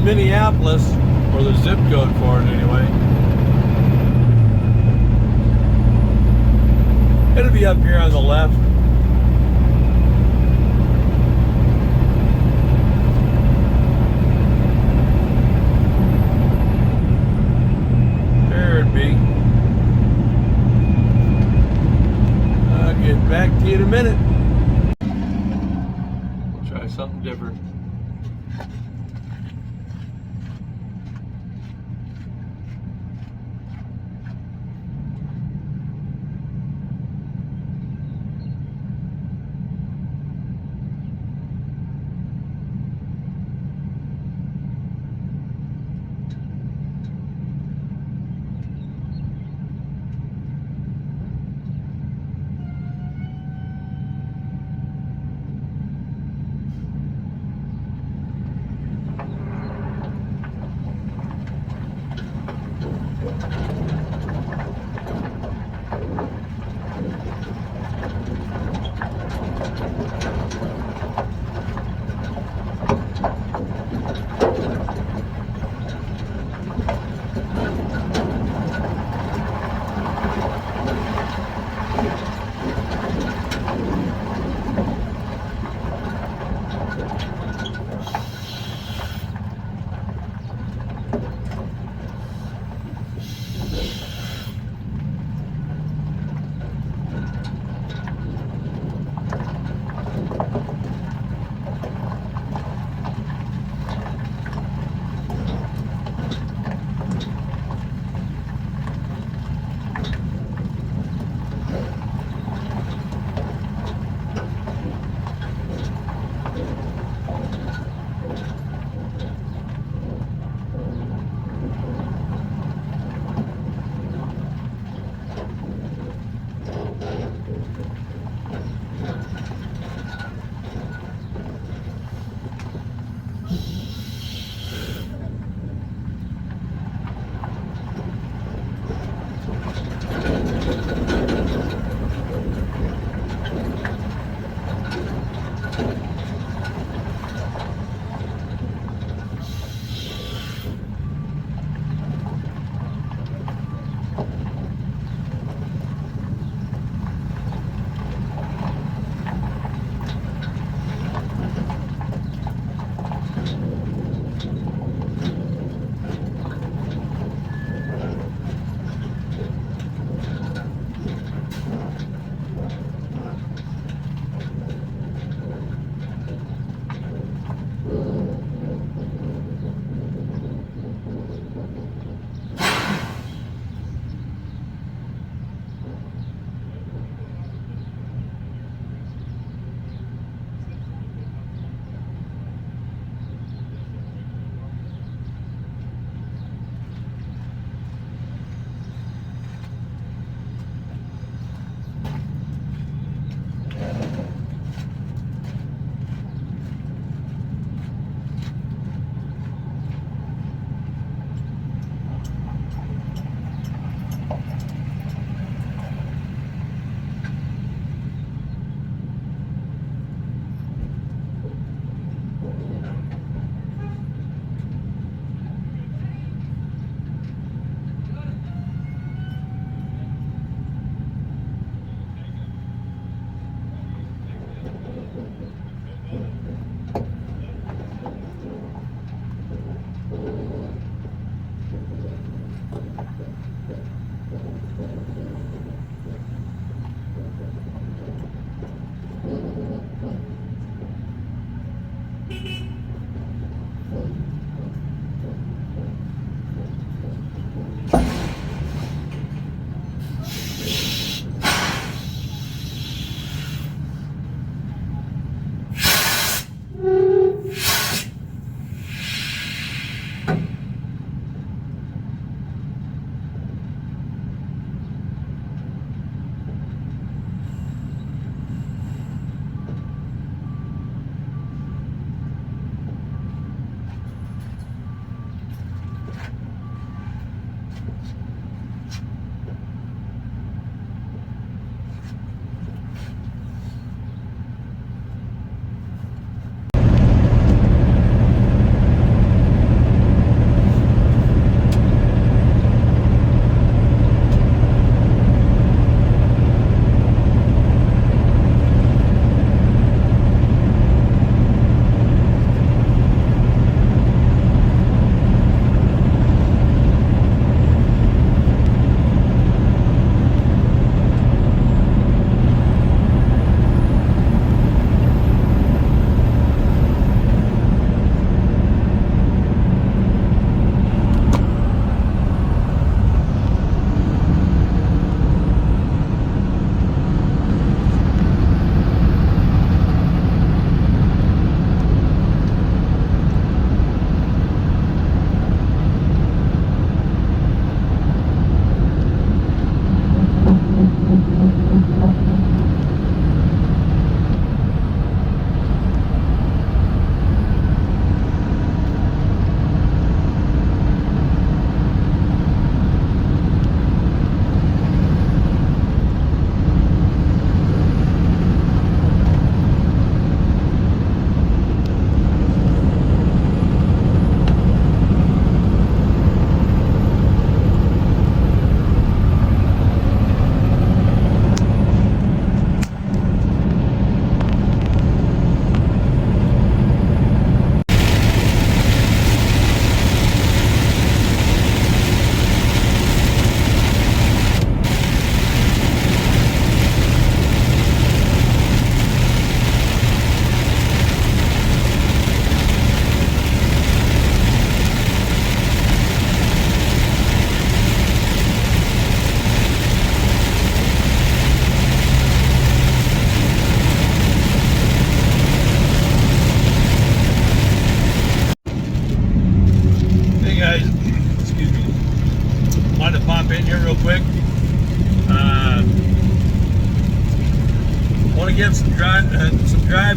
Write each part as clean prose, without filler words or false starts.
Minneapolis, or the zip code for it anyway. It'll be up here on the left. There it'd be. I'll get back to you in a minute. We'll try something different.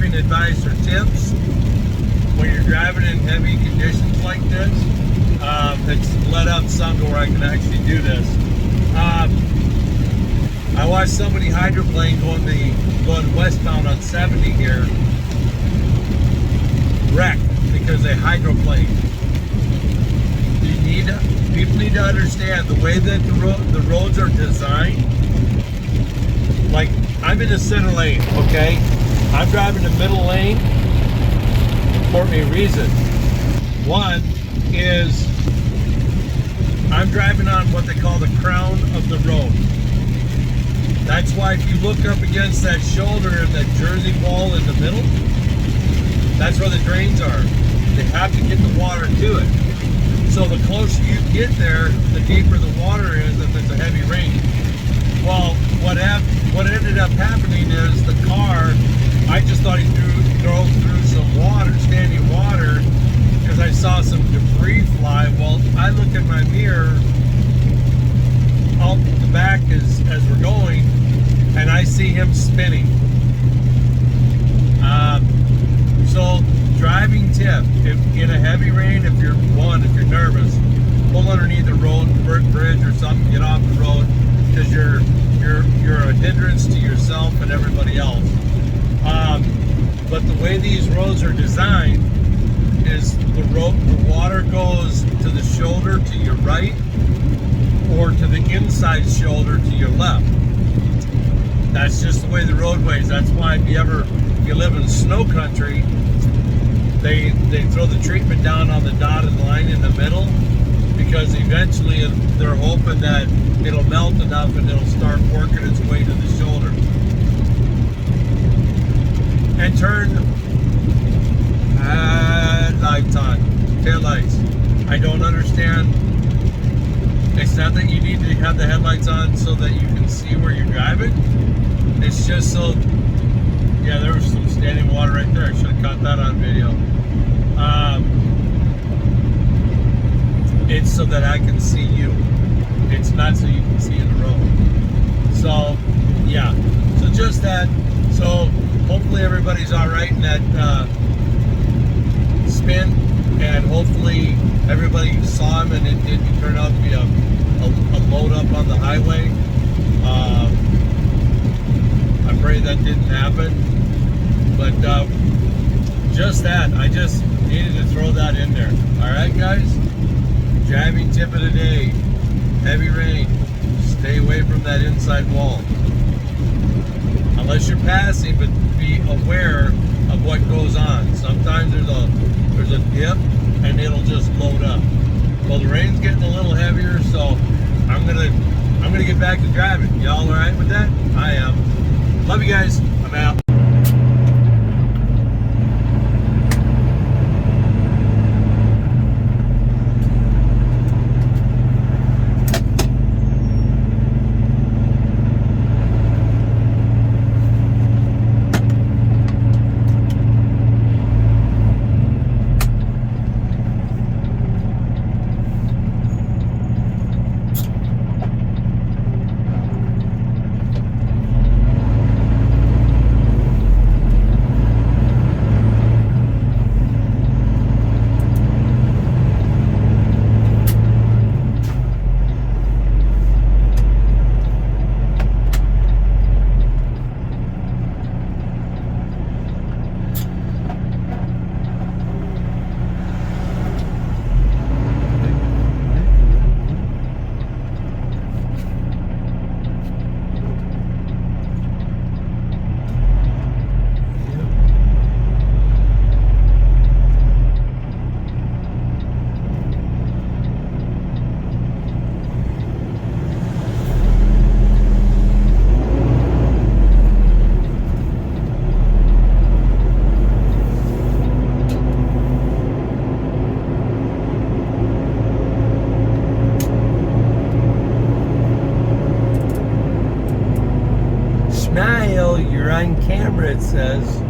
driving advice or tips when you're driving in heavy conditions like this. It's let up some to where I can actually do this. I watched somebody hydroplane going westbound on 70 here, wrecked because they hydroplaned. People need to understand the way that the roads are designed. Like, I'm in the center lane, okay? I'm driving the middle lane for a reason. One is I'm driving on what they call the crown of the road. That's why if you look up against that shoulder and that Jersey wall in the middle, that's where the drains are. They have to get the water to it. So the closer you get there, the deeper the water is if it's a heavy rain. Well, what ended up happening is the car, I just thought he drove through some water, standing water, because I saw some debris fly. Well, I look in my mirror out the back as we're going, and I see him spinning. So driving tip, if in a heavy rain, if you're nervous, pull underneath a road, bridge or something, get off the road, because you're a hindrance to yourself and everybody else. But the way these roads are designed is the water goes to the shoulder to your right or to the inside shoulder to your left. That's just the way the roadway is. That's why if you live in snow country, they throw the treatment down on the dotted line in the middle, because eventually they're hoping that it'll melt enough and it'll start working its way to the shoulder. And turn lights on, tail lights. I don't understand. It's not that you need to have the headlights on so that you can see where you're driving. It's just so, yeah, there was some standing water right there. I should have caught that on video. It's so that I can see you. It's not so you can see in the road. So, yeah. So just that. So hopefully everybody's all right in that spin, and hopefully everybody saw him and it didn't turn out to be a load up on the highway. I pray that didn't happen. But just that. I just needed to throw that in there. All right, guys? Driving tip of the day. Heavy rain. Stay away from that inside wall. Unless you're passing, but be aware of what goes on. Sometimes there's a dip and it'll just load up. Well, the rain's getting a little heavier, so I'm gonna get back to driving. Y'all all right with that? I am. Love you guys. I'm out. Smile, you're on camera, it says.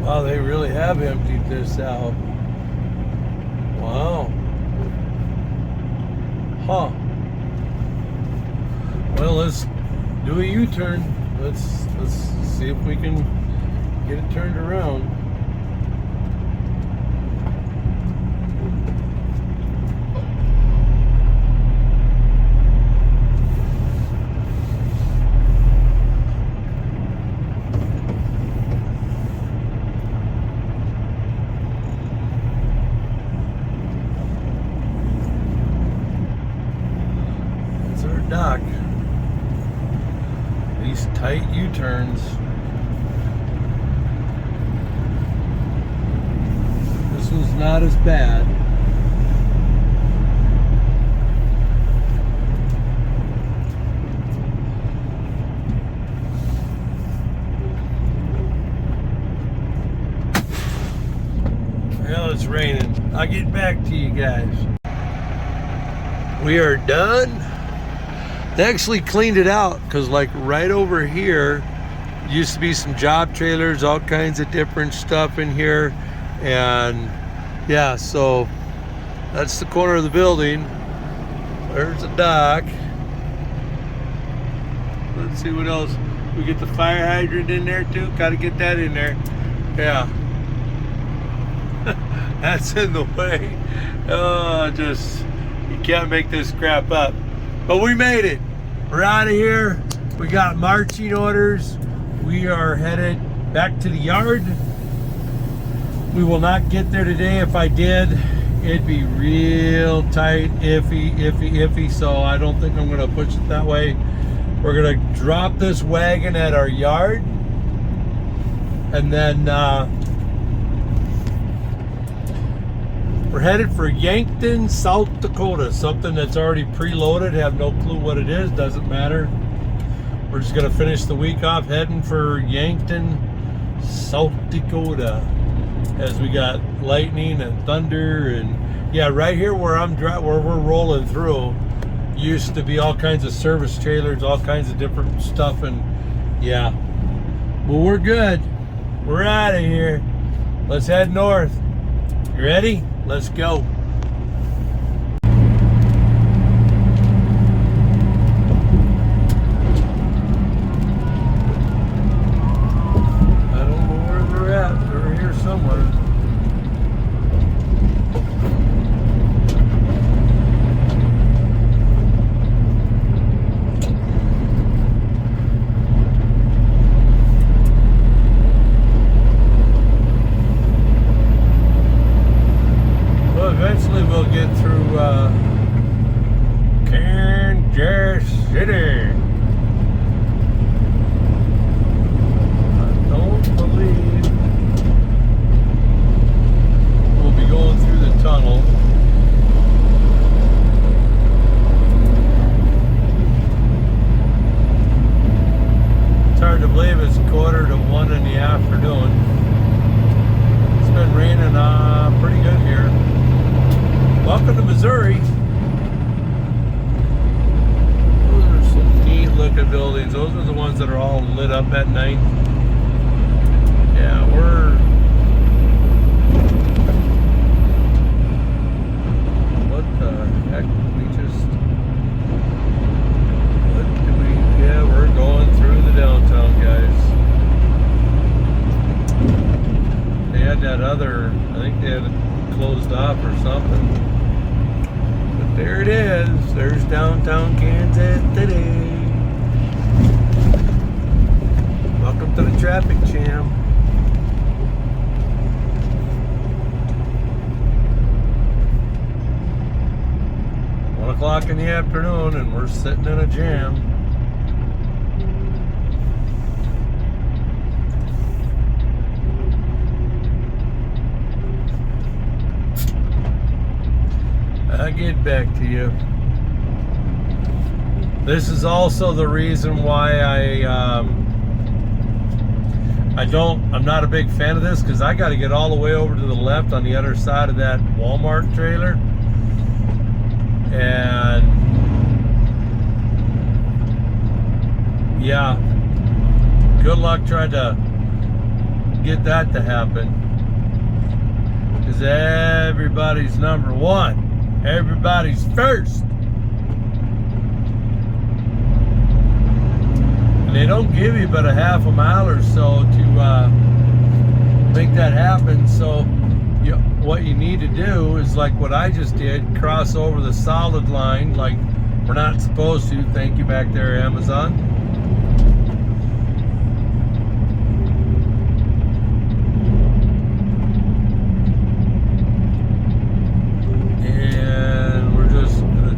Wow, they really have emptied this out. Wow. Huh. Well, let's do a U-turn. let's see if we can get it turned around. That's our dock. These tight U-turns. This one's not as bad. Well, it's raining. I'll get back to you guys. We are done. They actually cleaned it out because like right over here used to be some job trailers, all kinds of different stuff in here. And yeah, so that's the corner of the building. There's the dock. Let's see what else. We get the fire hydrant in there too. Got to get that in there. Yeah. That's in the way. Oh, just, you can't make this crap up. But we made it. We're out of here. We got marching orders. We are headed back to the yard. We will not get there today. If I did, it'd be real tight, iffy. So I don't think I'm gonna push it that way. We're gonna drop this wagon at our yard. And then we're headed for Yankton, South Dakota. Something that's already preloaded. Have no clue what it is. Doesn't matter. We're just going to finish the week off heading for Yankton, South Dakota. As we got lightning and thunder. And yeah, right here where where we're rolling through used to be all kinds of service trailers, all kinds of different stuff. And yeah. Well, we're good. We're out of here. Let's head north. You ready? Let's go. I don't know where they're at. They're here somewhere. Eventually we'll get through Kansas City. I don't believe we'll be going through the tunnel. It's hard to believe it's 1:45 in the afternoon. It's been raining pretty good here. Welcome to Missouri. Those are some neat looking buildings. Those are the ones that are all lit up at night. Yeah, what the heck? Yeah, we're going through the downtown, guys. They had that other, I think they had it closed off or something. There it is. There's downtown Kansas City. Welcome to the traffic jam. One o'clock in the afternoon and we're sitting in a jam. I'll get back to you. This is also the reason why I'm not a big fan of this, because I got to get all the way over to the left on the other side of that Walmart trailer. And yeah, good luck trying to get that to happen, because everybody's number one. Everybody's first. And they don't give you but a half a mile or so to make that happen. So what you need to do is like what I just did, cross over the solid line like we're not supposed to. Thank you back there, Amazon. And we're just gonna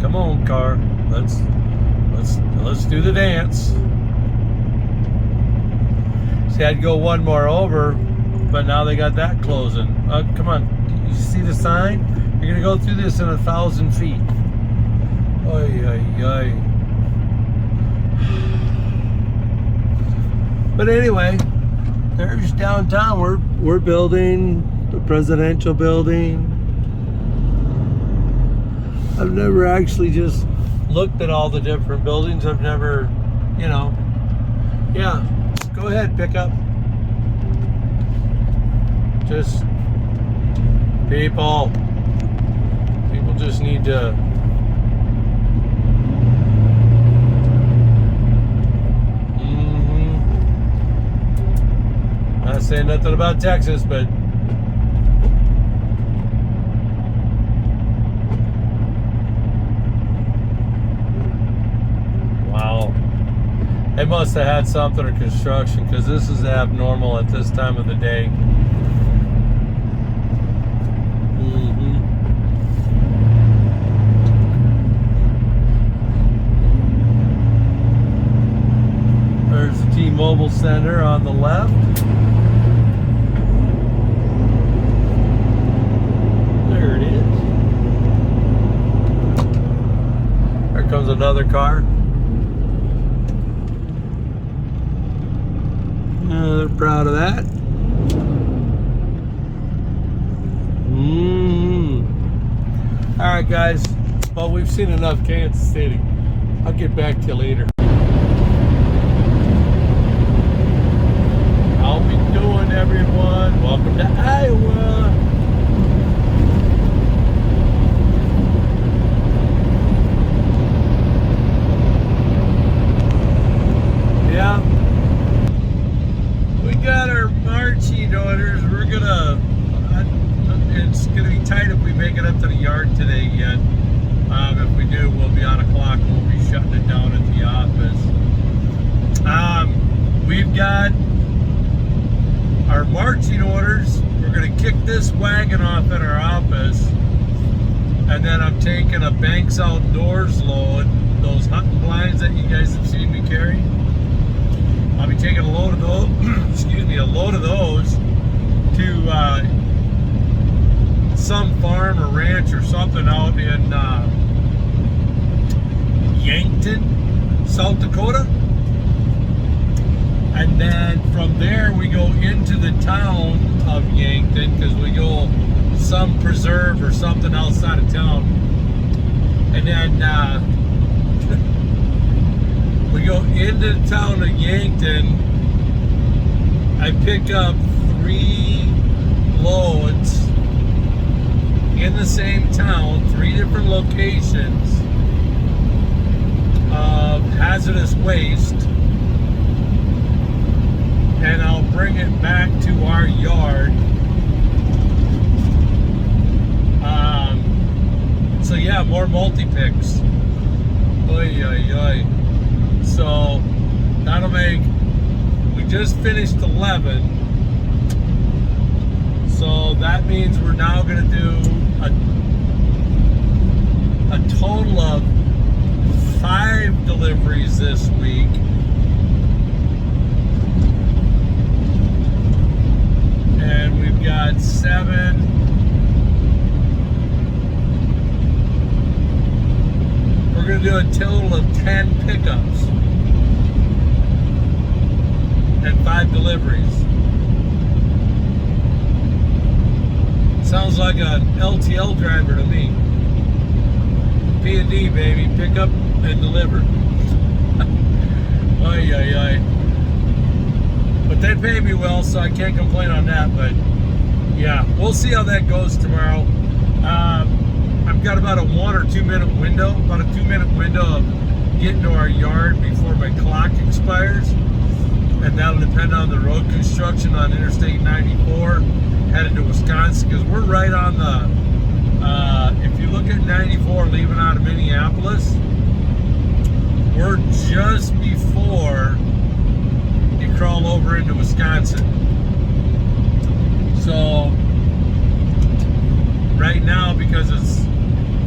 come on, car. Let's do the dance. See, I'd go one more over, but now they got that closing. Come on, you see the sign? You're gonna go through this in 1,000 feet. Oy, oy, oy. But anyway, there's downtown. We're building the presidential building. I've never actually just looked at all the different buildings. I've never, yeah. Go ahead, pick up. Just people just need to not saying nothing about Texas, but wow. They must have had something in construction because this is abnormal at this time of the day. There's the T-Mobile Center on the left. There it is. There comes another car. They're proud of that. All right, guys. Well, we've seen enough Kansas City. I'll get back to you later. How we doing, everyone? Welcome to Iowa. Yeah. Got our marching orders. It's gonna be tight if we make it up to the yard today yet. If we do, we'll be on a clock and we'll be shutting it down at the office. We've got our marching orders. We're gonna kick this wagon off at our office, and then I'm taking a Banks Outdoors load, those hunting blinds that you guys have seen me carry. I'll be taking a load of those, a load of those to some farm or ranch or something out in Yankton, South Dakota. And then from there we go into the town of Yankton because we go some preserve or something outside of town. And then we go into the town of Yankton. I pick up 3 loads in the same town, 3 different locations of hazardous waste, and I'll bring it back to our yard. So yeah, more multi-picks. Oy, oy, oy. So that'll make, we just finished 11, so that means we're now going to do a total of 5 deliveries this week. And we've got 7. We're going to do a total of 10 pickups and 5 deliveries. Sounds like an LTL driver to me. P&D, baby, pick up and deliver. Ay, ay, ay. But they pay me well, so I can't complain on that. But yeah, we'll see how that goes tomorrow. I've got about a 1 or 2 minute window, about a 2-minute window of getting to our yard before my clock expires. And that'll depend on the road construction on Interstate 94 headed to Wisconsin, because we're right on the, if you look at 94 leaving out of Minneapolis, we're just before you crawl over into Wisconsin. So right now, because it's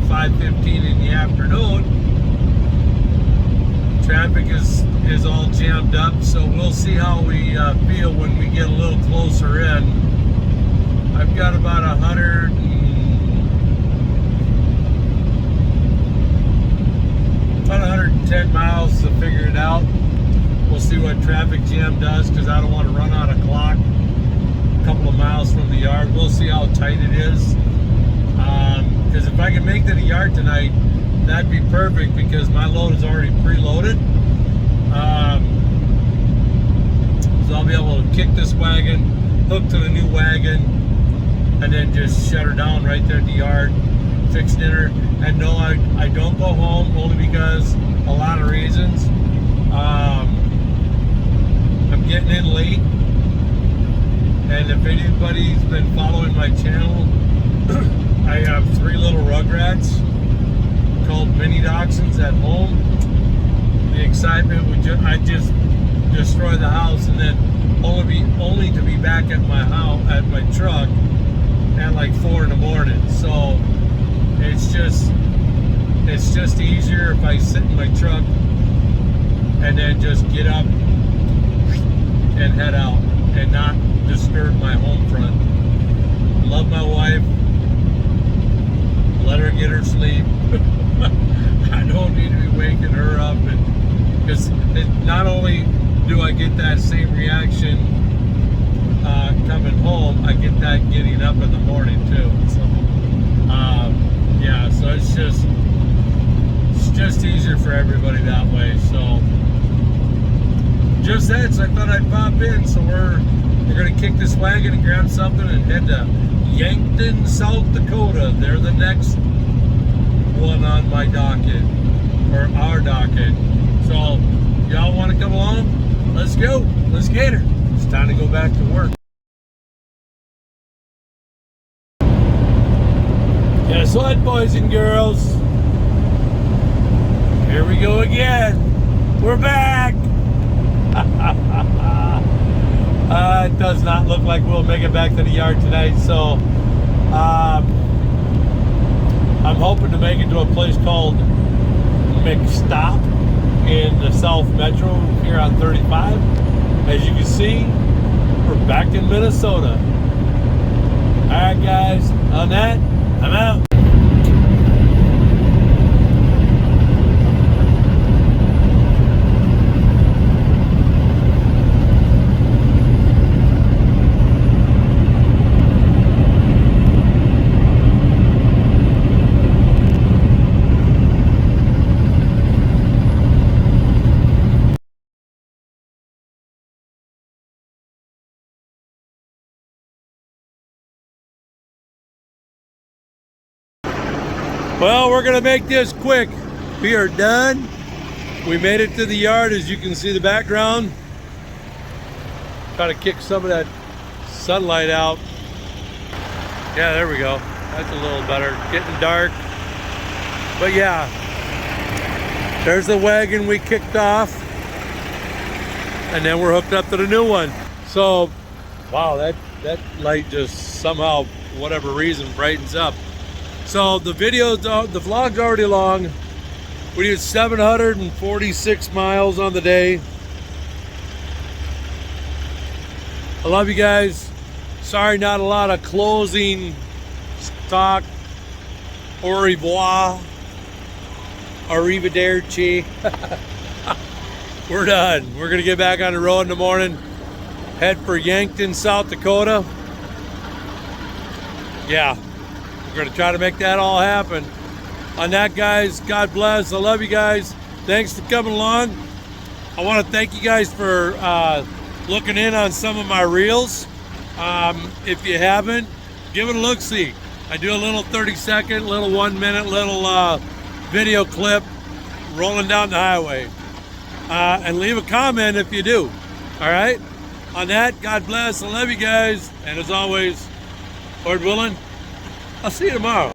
5:15 in the afternoon, traffic is all jammed up. So we'll see how we feel when we get a little closer in. I've got about 110 miles to figure it out. We'll see what traffic jam does, because I don't want to run out of clock a couple of miles from the yard. We'll see how tight it is. Because if I can make it to the yard tonight, that'd be perfect, because my load is already preloaded. So I'll be able to kick this wagon, hook to the new wagon, and then just shut her down right there at the yard, fix dinner. And no, I don't go home, only because a lot of reasons. I'm getting in late, and if anybody's been following my channel, I have 3 little rugrats called mini dachshunds at home. The excitement would I just destroy the house, and then only to be back at my house, at my truck, at like 4 in the morning. So it's just easier if I sit in my truck and then just get up and head out and not disturb my home front. Love my wife. Let her get her sleep. I don't need to be waking her up, and because not only do I get that same reaction coming home, I get that getting up in the morning too. So yeah, so it's just easier for everybody that way. So just that, so I thought I'd pop in. So we're gonna kick this wagon and grab something and head to Yankton, South Dakota. They're the next one on my docket, or our docket. So y'all want to come along? Let's go. Let's get her. It's time to go back to work. Guess what, boys and girls? Here we go again. We're back. It does not look like we'll make it back to the yard tonight, so I'm hoping to make it to a place called McStop in the South Metro here on 35. As you can see, we're back in Minnesota. Alright guys, on that, I'm out. Well, we're gonna make this quick. We are done. We made it to the yard, as you can see the background. Try to kick some of that sunlight out. Yeah, there we go. That's a little better. Getting dark. But yeah, there's the wagon we kicked off. And then we're hooked up to the new one. So, wow, that light just somehow, for whatever reason, brightens up. So the vlog's already long. We did 746 miles on the day. I love you guys. Sorry, not a lot of closing talk. Au revoir. Arrivederci. We're done. We're gonna get back on the road in the morning. Head for Yankton, South Dakota. Yeah. We're going to try to make that all happen. On that, guys, God bless. I love you guys. Thanks for coming along. I want to thank you guys for looking in on some of my reels. If you haven't, give it a look-see. I do a little 30-second, little 1 minute, little video clip rolling down the highway. And leave a comment if you do. All right? On that, God bless. I love you guys. And as always, Lord willing, I'll see you tomorrow.